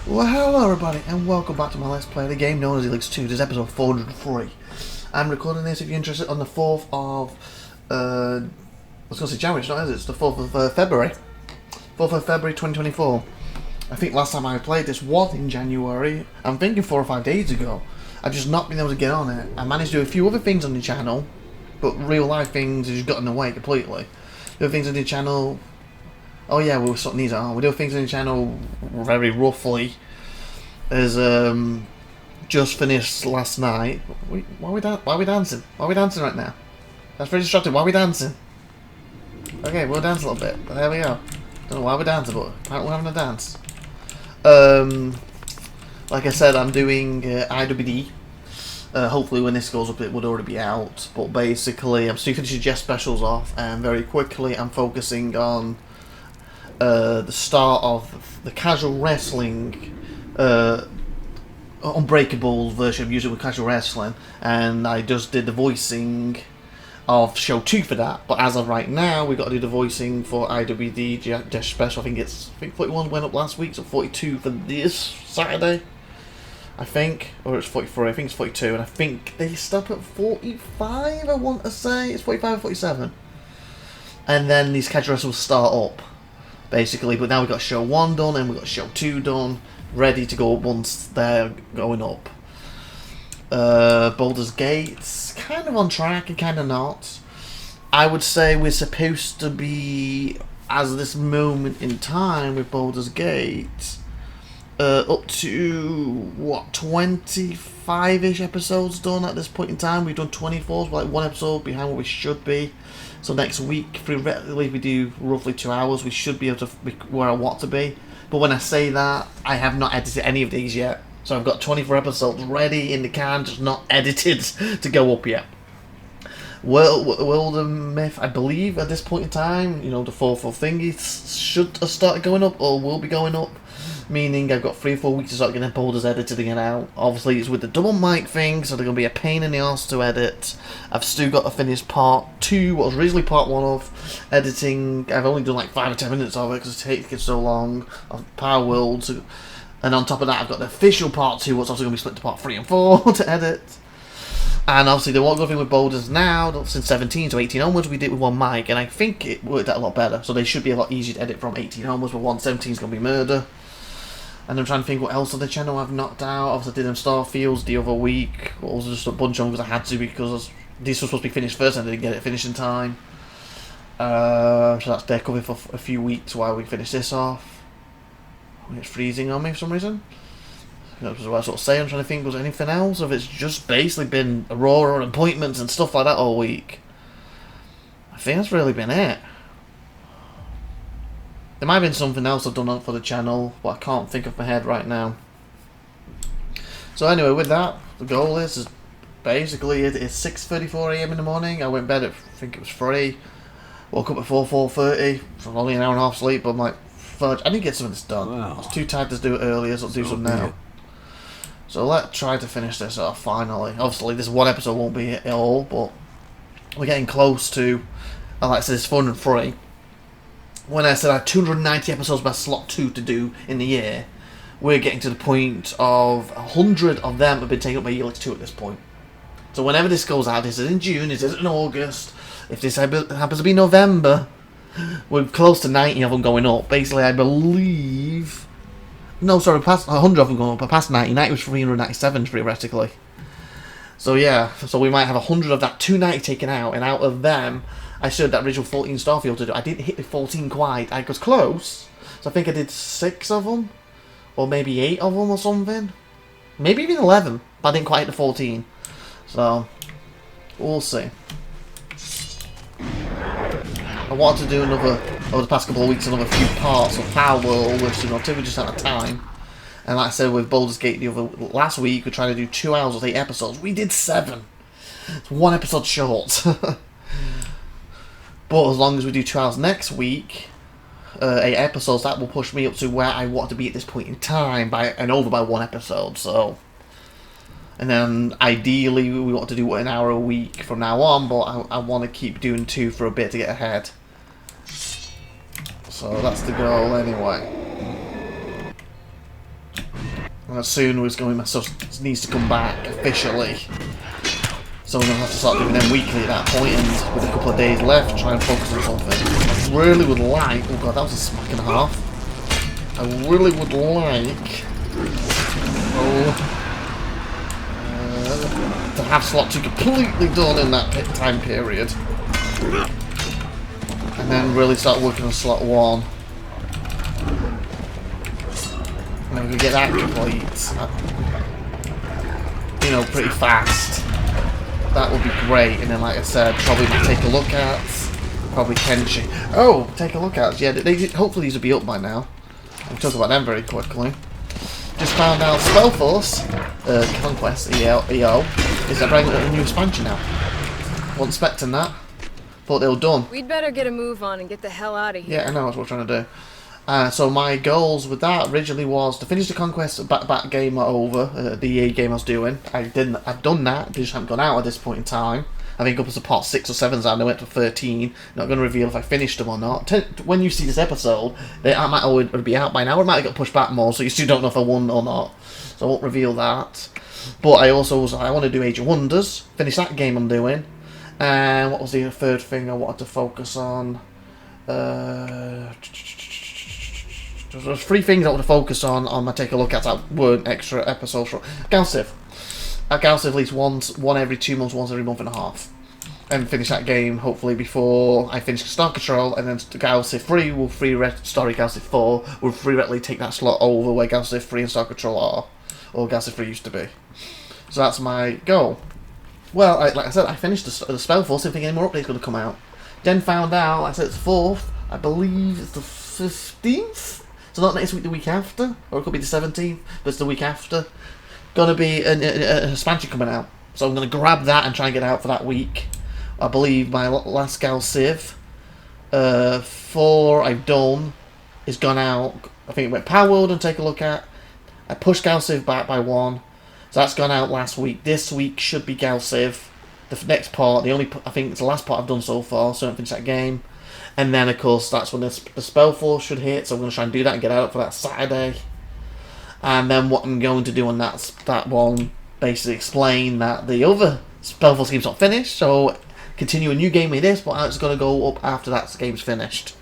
Well, hello everybody, and welcome back to my Let's Play, the game known as Elex II. This is episode 403. I'm recording this, if you're interested, on the 4th of, I was going to say January, it's not, is it? It's the 4th of February. 4th of February 2024. I think last time I played this was in January. I'm thinking 4 or 5 days ago. I've just not been able to get on it. I managed to do a few other things on the channel, but real life things has just gotten away completely. The other things on the channel... Oh yeah, we were sorting these out. We do things on the channel very roughly. As just finished last night. Why are we dancing? Why are we dancing right now? That's very distracting. Why are we dancing? Okay, we'll dance a little bit. There we go. Don't know why we're dancing, but apparently we're having a dance. Like I said, I'm doing IWD. Hopefully when this goes up it would already be out. But basically I'm still finishing Jess specials off, and very quickly I'm focusing on the start of the casual wrestling Unbreakable version of Music with Casual Wrestling, and I just did the voicing of show 2 for that. But as of right now, we've got to do the voicing for IWD Dash Special. I think 41 went up last week, so 42 for this Saturday, I think, or it's 43. I think it's 42, and I think they stop at 45. I want to say it's 45 or 47, and then these casual wrestlers start up. Basically, but now we've got show 1 done and we've got show 2 done, ready to go once they're going up. Baldur's Gate's kind of on track and kind of not. I would say we're supposed to be, as this moment in time with Baldur's Gate, up to, what, 25-ish episodes done at this point in time. We've done 24, so like 1 episode behind what we should be. So next week, theoretically, we do roughly 2 hours. We should be able to be where I want to be. But when I say that, I have not edited any of these yet. So I've got 24 episodes ready in the can, just not edited to go up yet. World of Myth, I believe, at this point in time, you know, the 4th thingy should have started going up, or will be going up. Meaning I've got 3 or 4 weeks to start getting boulders edited again out. Obviously it's with the double mic thing, so they're going to be a pain in the arse to edit. I've still got to finish part 2, what was originally part 1 of editing. I've only done like 5 or 10 minutes of it because it takes so long, of Power World. And on top of that I've got the official part 2, what's also going to be split to part 3 and 4 to edit. And obviously the one thing with boulders now, since 17 to 18 onwards, we did it with 1 mic, and I think it worked out a lot better. So they should be a lot easier to edit from 18 onwards, but 117 is going to be murder. And I'm trying to think what else on the channel I've knocked out. Obviously I did them Starfields the other week. It was just a bunch of them because I had to, because these were supposed to be finished first and I didn't get it finished in time. So that's there covered for a few weeks while we finish this off. It's freezing on me for some reason. That was what I was sort of saying. I'm trying to think, was there anything else? Or if it's just basically been Aurora and appointments and stuff like that all week. I think that's really been it. There might have been something else I've done for the channel, but I can't think of my head right now. So anyway, with that, the goal is basically it's 6:34 AM in the morning. I went to bed at, I think it was 3. Woke up at 4:30. So only an hour and a half sleep, but I'm like, fudge, I need to get some of this done. Wow. I was too tired to do it earlier, so I'll do some now. So let's try to finish this off finally. Obviously this 1 episode won't be it all, but we're getting close to, like I said, it's 403. When I said I had 290 episodes by slot 2 to do in the year, we're getting to the point of 100 of them have been taken up by Elex II at this point. So whenever this goes out, this is in June, this is in August, if this happens to be November, we're close to 90 of them going up. Basically, I believe... No, sorry, past 100 of them going up, but past 90. 90 was 397, theoretically. So yeah, so we might have 100 of that 290 taken out, and out of them... I still had that original 14 Starfield to do. I didn't hit the 14 quite. I was close. So I think I did 6 of them. Or maybe 8 of them or something. Maybe even 11. But I didn't quite hit the 14. So, we'll see. I wanted to do over the past couple of weeks, another few parts of Power World, which, you know, we just had a time. And like I said, with Baldur's Gate last week, we were trying to do 2 hours with 8 episodes. We did 7. It's 1 episode short. But as long as we do 2 hours next week, 8 episodes, that will push me up to where I want to be at this point in time, and over by 1 episode. So, and then ideally we want to do 1 hour a week from now on, but I want to keep doing 2 for a bit to get ahead. So that's the goal anyway. And as soon as my stuff needs to come back officially. So I'm going to have to start doing them weekly at that point, and with a couple of days left, try and focus on something. I really would like... Oh god, that was a smack and a half. I really would like... to have slot 2 completely done in that time period. And then really start working on slot 1. And then we get that complete, you know, pretty fast. That would be great. And then, like I said, probably take a look at, probably Kenshi. Oh, take a look at. Yeah, hopefully these will be up by now. I'll talk about them very quickly. Just found out Spellforce Conquest EO is bringing a new expansion now. Wasn't expecting that. Thought they were done. We'd better get a move on and get the hell out of here. Yeah, I know, that's what we're trying to do. So my goals with that originally was to finish the Conquest back game over, the EA game I was doing. I've done that, they just haven't gone out at this point in time. I think up to part 6 or 7 and I went to 13. Not going to reveal if I finished them or not. When you see this episode, I might already be out by now. It might have got pushed back more, so you still don't know if I won or not. So I won't reveal that. But I want to do Age of Wonders. Finish that game I'm doing. And what was the third thing I wanted to focus on? There's 3 things I want to focus on my take a look at that weren't extra episodes. Galciv. Galciv at least one every 2 months, once every month and a half. And finish that game hopefully before I finish Star Control, and then Galciv 3 will sorry, Galciv 4 will directly take that slot over where Galciv 3 and Star Control are. Or Galciv 3 used to be. So that's my goal. Well, like I said, I finished the Spellforce, didn't think any more updates going to come out. Then found out, like I said, it's 4th, I believe it's the 15th? So not next week, the week after? Or it could be the 17th, but it's the week after. Gonna be an expansion coming out. So I'm gonna grab that and try and get it out for that week. I believe my last Galciv 4 I've done is gone out. I think it went Power World and take a look at. I pushed Galciv back by 1. So that's gone out last week. This week should be Galciv. The next part, I think it's the last part I've done so far, so I don't finish that game. And then, of course, that's when the Spellforce should hit, so I'm going to try and do that and get out for that Saturday. And then what I'm going to do on that one, basically explain that the other Spellforce game's not finished, so continue a new game with this, but it's going to go up after that game's finished.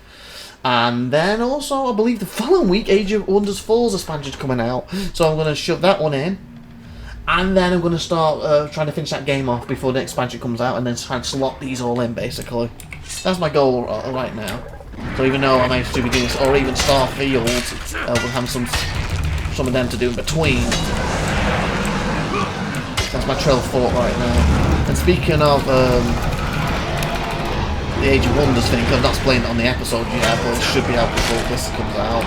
And then also, I believe the following week, Age of Wonders 4's expansion's coming out, so I'm going to shove that one in. And then I'm going to start trying to finish that game off before the expansion comes out, and then try and slot these all in, basically. That's my goal right now. So even though I might still be doing this, or even Starfield, we'll have some of them to do in between. That's my trail of thought right now. And speaking of the Age of Wonders thing, I've not explained it on the episode yet, but it should be out before this comes out.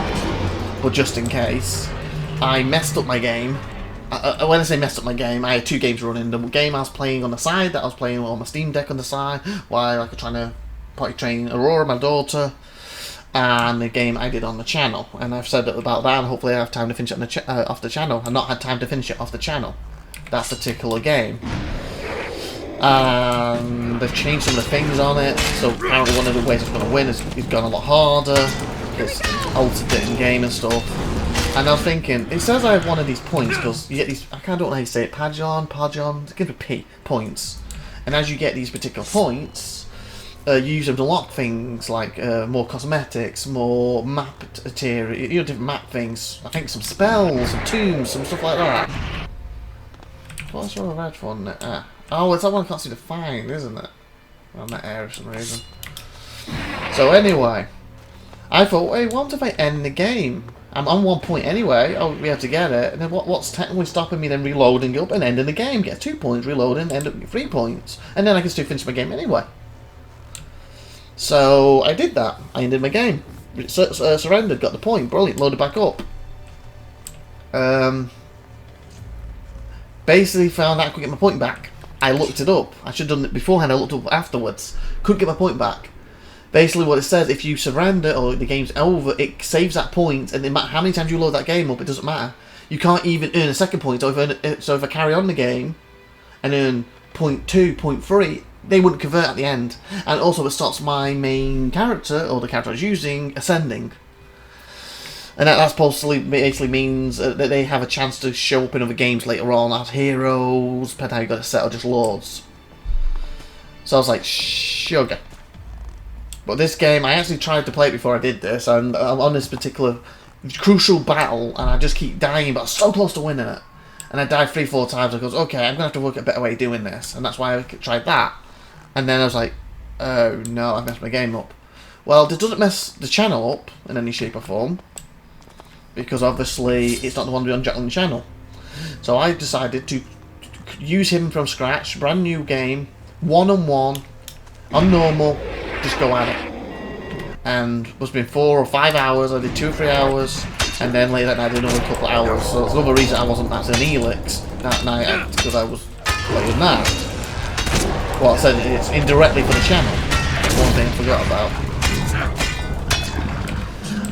But just in case, I messed up my game. When I say messed up my game, I had 2 games running. The game I was playing on the side, that I was playing on my Steam Deck on the side, while I was trying to potty train Aurora, my daughter, and the game I did on the channel. And I've said about that, and hopefully I have time to finish it off the channel. I've not had time to finish it off the channel, that particular game. And they've changed some of the things on it, so apparently one of the ways it's going to win is it's gone a lot harder. It's altered it in game and stuff. And I was thinking, it says I have one of these points, because you get these, I don't know how you say it, Pajon, it's going to be P, points. And as you get these particular points, you use them to unlock things like more cosmetics, more map material, different map things. I think some spells, some tombs, some stuff like that. What's the red one? Oh, it's that one I can't seem to find, isn't it? On that area for some reason. So anyway, I thought, hey, what if I end the game? I'm on 1 point anyway. Oh, we have to get it. And then what's technically stopping me then reloading up and ending the game? Get 2 points, reloading, end up with 3 points. And then I can still finish my game anyway. So I did that. I ended my game. Surrendered, got the point. Brilliant, loaded back up. Basically found out I couldn't get my point back. I looked it up. I should have done it beforehand. I looked it up afterwards. Couldn't get my point back. Basically what it says, if you surrender or the game's over, it saves that point, and no matter how many times you load that game up, it doesn't matter. You can't even earn a second point, so if I carry on the game and earn point 2, point 3, they wouldn't convert at the end. And also it stops my main character, or the character I was using, ascending. And that supposedly basically means that they have a chance to show up in other games later on as heroes, depending how you got it set, or just lords. So I was like, sugar. But this game, I actually tried to play it before I did this, and I'm on this particular crucial battle, and I just keep dying, but I'm so close to winning it. And I died 3-4 times. I goes, okay, I'm going to have to work a better way of doing this. And that's why I tried that. And then I was like, oh no, I've messed my game up. Well, this doesn't mess the channel up in any shape or form, because obviously it's not the one on the channel. So I decided to use him from scratch, brand new game, one-on-one, on normal, just go at it. And it must have been 4 or 5 hours, I did 2 or 3 hours, and then later that night I did another couple of hours. So it's another reason I wasn't actually an Elex that night, because I was playing that. Well, I said it's indirectly for the channel. That's one thing I forgot about.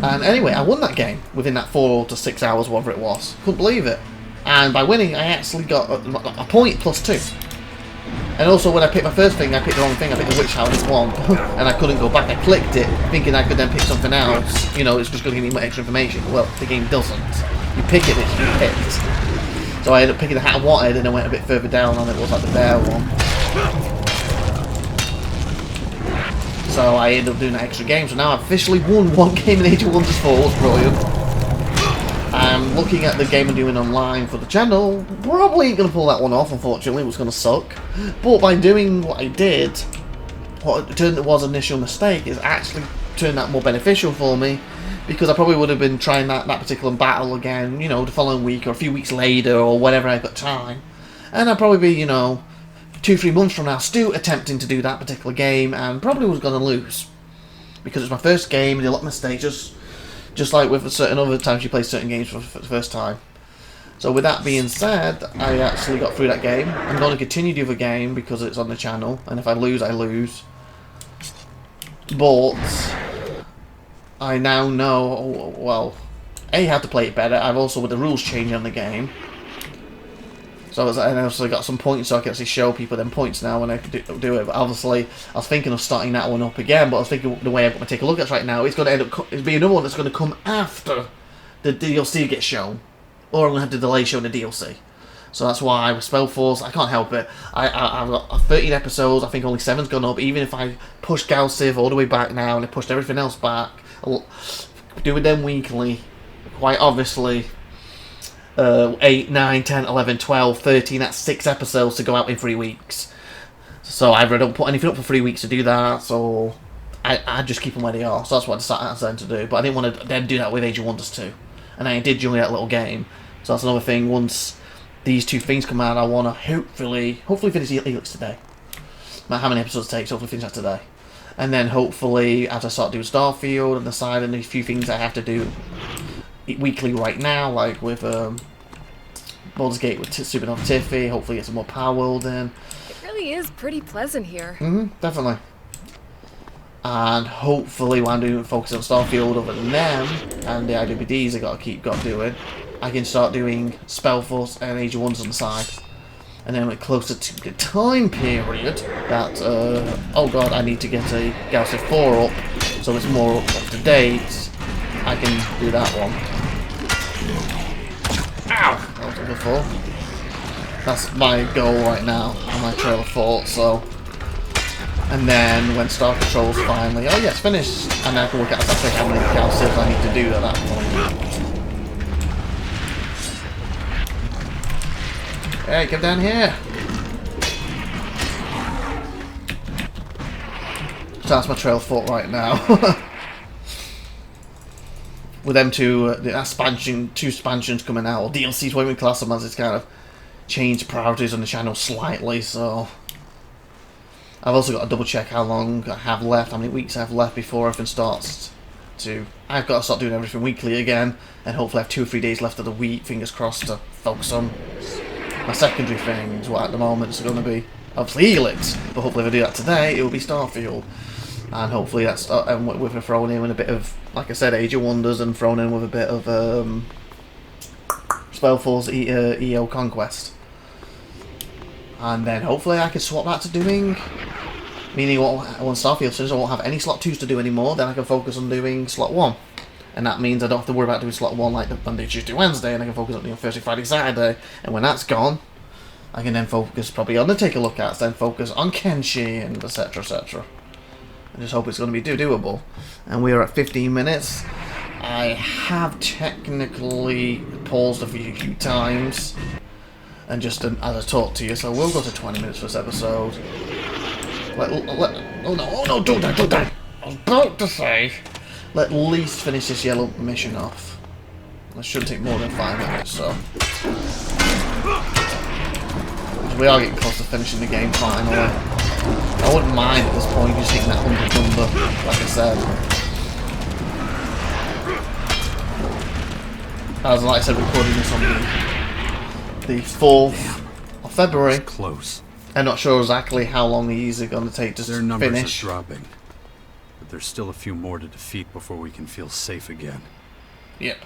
And anyway, I won that game within that 4 to 6 hours, whatever it was. Couldn't believe it. And by winning, I actually got a point +2. And also, when I picked my first thing, I picked the wrong thing. I picked the witch house one, and I couldn't go back. I clicked it, thinking I could then pick something else. You know, it's just going to give me more extra information. Well, the game doesn't. You pick it, it's you picked. So I ended up picking the hat I wanted, and I went a bit further down on it. It was like the bear one. So I ended up doing that extra game. So now I've officially won one game in Age of Wonders 4. It's brilliant. I'm looking at the game I'm doing online for the channel. Probably ain't going to pull that one off, unfortunately. It was going to suck. But by doing what I did, what it turned was an initial mistake, is actually turned out more beneficial for me. Because I probably would have been trying that particular battle again, you know, the following week or a few weeks later or whenever I got time. And I'd probably be, you know, 2-3 months from now still attempting to do that particular game, and probably was going to lose. Because it's my first game, I did a lot of mistakes, just like with certain other times you play certain games for the first time. So with that being said, I actually got through that game. I'm going to continue the other game because it's on the channel, and if I lose, I lose. But I now know, well, A, how to play it better. I've also, with the rules changing on the game, so I also got some points, so I can actually show people them points now when I do it. But obviously, I was thinking of starting that one up again, but I was thinking the way I'm going to take a look at it right now, it's going to end up it's being another one that's going to come after the DLC gets shown, or I'm going to have to delay showing the DLC. So that's why with Spellforce, I can't help it. I've got 13 episodes. I think only 7's gone up. Even if I push Galciv all the way back now, and I pushed everything else back, doing them weekly, quite obviously. 8, 9, 10, 11, 12, 13, that's 6 episodes to go out in 3 weeks. So I either don't put anything up for 3 weeks to do that, so I just keep them where they are. So that's what I decided to do. But I didn't want to then do that with Age of Wonders 2. And I did join that little game. So that's another thing. Once these 2 things come out, I want to hopefully finish Elex today. No matter how many episodes it takes, hopefully finish that today. And then hopefully, as I start doing Starfield and decide on a few things I have to do weekly right now, like with Baldur's Gate with Supernova Tiffy, hopefully get some more Power World in. It really is pretty pleasant here. Definitely. And hopefully when I'm doing focus on Starfield other than them, and the IWDs I got doing, I can start doing Spellforce and Age of Wonders on the side. And then we're closer to the time period that, oh god, I need to get a Galaxy 4 up, so it's more up to date. I can do that one. Ow! That was a good fall. That's my goal right now on my Trail of Thought, so. And then when Star Control's finally, oh yes, finished, and I can work out exactly how many calciums I need to do at that point. Hey, come down here! So that's my Trail of Thought right now. With them two expansions coming out, or DLCs, whatever we class them as, it's kind of changed priorities on the channel slightly, so. I've also got to double check how long I have left, how many weeks I have left before everything starts to. I've got to start doing everything weekly again, and hopefully I have 2 or 3 days left of the week, fingers crossed, to focus on my secondary things. What at the moment is going to be obviously Elex, but hopefully if I do that today, it will be Starfield. And hopefully that's with a thrown in with a bit of, like I said, Age of Wonders, and thrown in with a bit of Spellforce EO Conquest. And then hopefully I can swap that to doing, meaning once Starfield finishes, I won't have any slot 2s to do anymore, then I can focus on doing slot 1. And that means I don't have to worry about doing slot 1 like the Monday, Tuesday, Wednesday, and I can focus on Thursday, Friday, Saturday. And when that's gone, I can then focus probably on the Take a Look At, then focus on Kenshi, and etc, etc. I just hope it's going to be doable. And we are at 15 minutes. I have technically paused a few times, and just as I talk to you, so we'll go to 20 minutes for this episode. Oh no, don't die! I was about to say, let least finish this yellow mission off. It shouldn't take more than 5 minutes, so. We are getting close to finishing the game finally. I wouldn't mind at this point just hitting that 100 number, like I said. As like I said, recording this on the 4th of February. Close. I'm not sure exactly how long these are going to take to Their numbers finish. are dropping, but there's still a few more to defeat before we can feel safe again. Yep.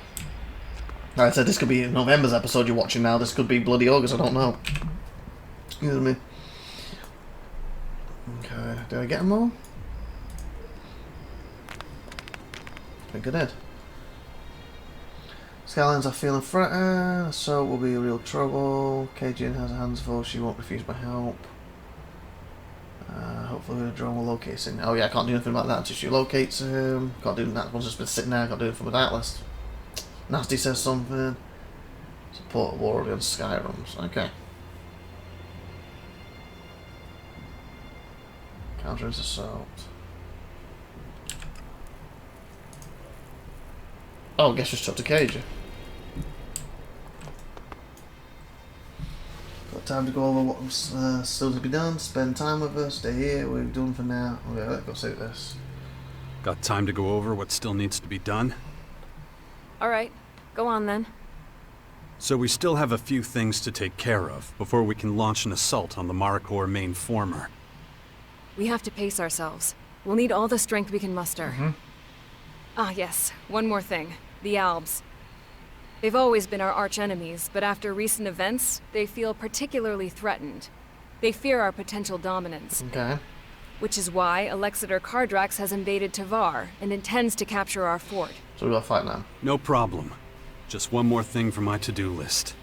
Like I said, this could be November's episode you're watching now. This could be bloody August. I don't know. You know what I mean? Okay. Did I get them all? I think I did. Scallions are feeling threatened, so will be real trouble. Cajun has her hands full, she won't refuse my help. Hopefully the drone will locate him. Oh yeah, I can't do anything about that until she locates him. Can't do that, one's just been sitting there, can't do anything with that. Let's... Nasty says something. Support war against Skyrims. Okay. Counter his assault. Oh, guess just took to Cage. Got time to go over what's still to be done. Spend time with us. Stay here. We're done for now. Okay, let's go see this. Got time to go over what still needs to be done? Alright, go on then. So we still have a few things to take care of before we can launch an assault on the Marikor main former. We have to pace ourselves. We'll need all the strength we can muster. Ah yes, one more thing. The Albs. They've always been our arch-enemies, but after recent events, they feel particularly threatened. They fear our potential dominance. Okay. Which is why Alexander Kardrax has invaded Tavar and intends to capture our fort. So we gotta fight now. No problem. Just one more thing for my to-do list.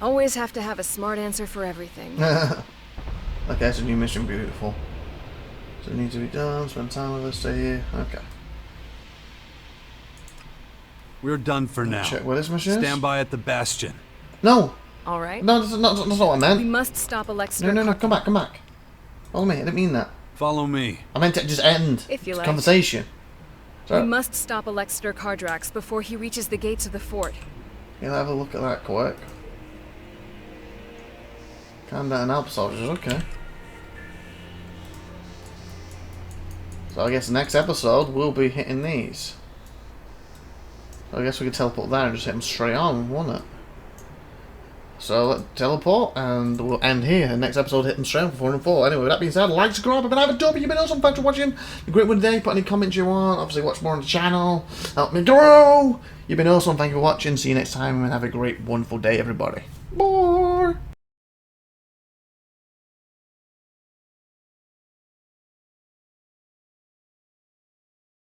Always have to have a smart answer for everything. Okay, it's a new mission, beautiful. So it needs to be done, spend time with us, stay here. Okay. We're done for now. Check where this mission is. Stand by at the Bastion. No! Alright. No, that's not what I meant. We must stop Alexander. No, come back. Follow me, I didn't mean that. Follow me. I meant to just end If you the like. conversation. So, We must stop Alexander Kardrax before he reaches the gates of the fort. you'll have a look at that quick. Calm down, Alp soldiers, okay. So I guess next episode we'll be hitting these. So I guess we could teleport there and just hit them straight on, won't it? So let's teleport and we'll end here. The next episode hit them straight on for 4 and 4. Anyway, with that being said, like, subscribe, I've been IVATOPIA, you've been awesome, thanks for watching. You're great one today, put any comments you want, obviously watch more on the channel, help me grow. You've been awesome, thank you for watching, see you next time and have a great, wonderful day everybody. Bye!